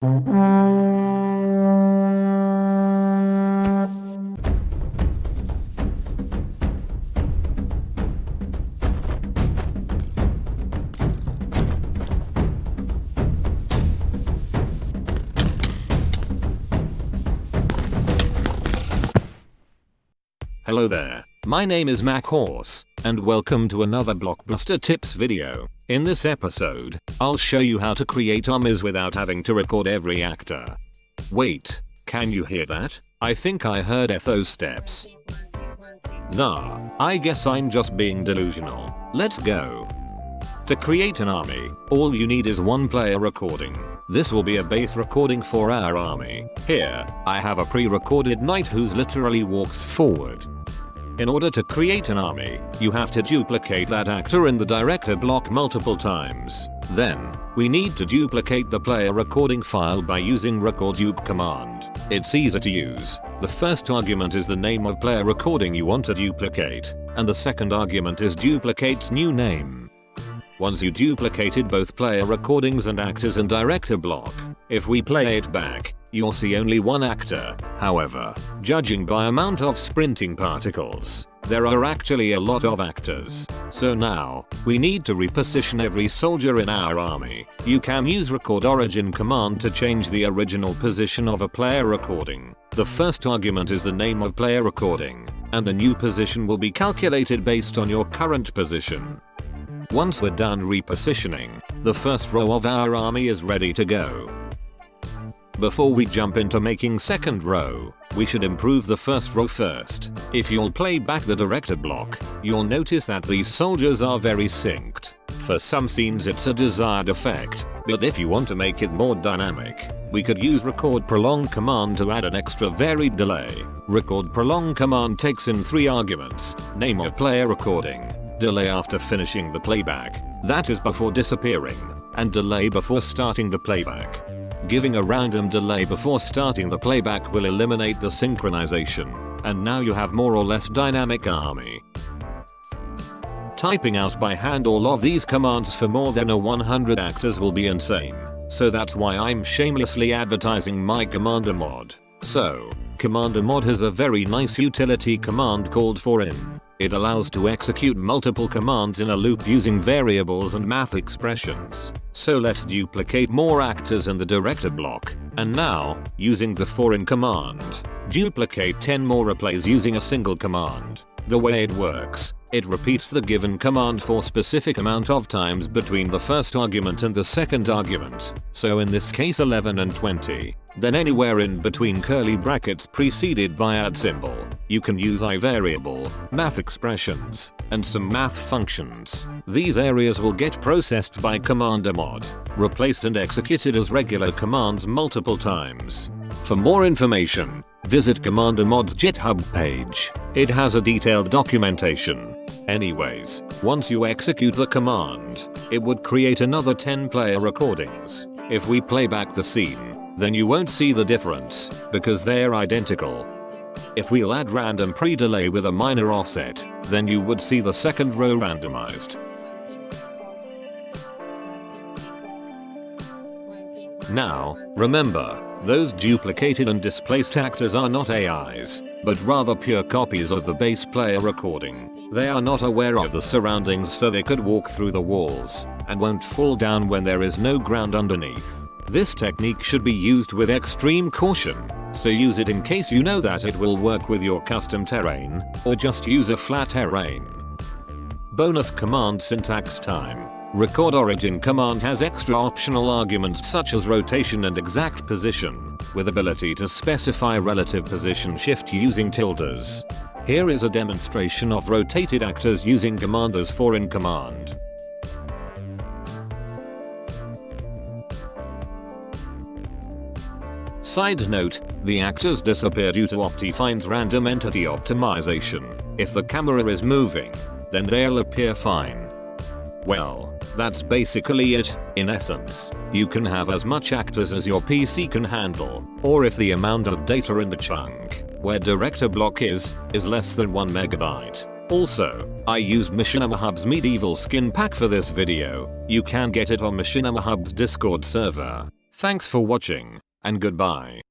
Hello there, my name is McHorse, and welcome to another Blockbuster tips video. In this episode, I'll show you how to create armies without having to record every actor. Wait, can you hear that? I think I heard those steps. Nah, I guess I'm just being delusional. Let's go. To create an army, all you need is one player recording. This will be a base recording for our army. Here, I have a pre-recorded knight who's literally walks forward. In order to create an army, you have to duplicate that actor in the director block multiple times. Then, we need to duplicate the player recording file by using recordDup command. It's easy to use. The first argument is the name of player recording you want to duplicate, and the second argument is duplicate's new name. Once you duplicated both player recordings and actors in director block, if we play it back, you'll see only one actor. However, judging by amount of sprinting particles, there are actually a lot of actors. So now, we need to reposition every soldier in our army. You can use record origin command to change the original position of a player recording. The first argument is the name of player recording, and the new position will be calculated based on your current position. Once we're done repositioning, the first row of our army is ready to go. Before we jump into making second row, we should improve the first row first. If you'll play back the director block, you'll notice that these soldiers are very synced. For some scenes it's a desired effect, but if you want to make it more dynamic, we could use record prolong command to add an extra varied delay. Record prolong command takes in 3 arguments: name of player recording, delay after finishing the playback, that is before disappearing, and delay before starting the playback. Giving a random delay before starting the playback will eliminate the synchronization, and now you have more or less dynamic army. Typing out by hand all of these commands for more than 100 actors will be insane, so that's why I'm shamelessly advertising my Commander mod. So, Commander mod has a very nice utility command called forin. It allows to execute multiple commands in a loop using variables and math expressions. So let's duplicate more actors in the director block, and now, using the forin command, duplicate 10 more replays using a single command. The way it works, it repeats the given command for specific amount of times between the first argument and the second argument, so in this case 11 and 20. Then anywhere in between curly brackets preceded by add symbol, you can use variable, math expressions, and some math functions. These areas will get processed by Commander mod, replaced and executed as regular commands multiple times. For more information, visit Commander mod's GitHub page. It has a detailed documentation. Anyways, once you execute the command, it would create another 10 player recordings. If we play back the scene, then you won't see the difference, because they're identical. If we'll add random pre-delay with a minor offset, then you would see the second row randomized. Now, remember, those duplicated and displaced actors are not AIs, but rather pure copies of the base player recording. They are not aware of the surroundings, so they could walk through the walls, and won't fall down when there is no ground underneath. This technique should be used with extreme caution, so use it in case you know that it will work with your custom terrain, or just use a flat terrain. Bonus command syntax time. Record origin command has extra optional arguments such as rotation and exact position, with ability to specify relative position shift using tildes. Here is a demonstration of rotated actors using Commander's forin command. Side note, the actors disappear due to Optifine's random entity optimization. If the camera is moving, then they'll appear fine. Well, that's basically it. In essence, you can have as much actors as your PC can handle, or if the amount of data in the chunk, where director block is less than 1 megabyte. Also, I use MachinimaHub's medieval skin pack for this video. You can get it on MachinimaHub's Discord server. Thanks for watching, and goodbye.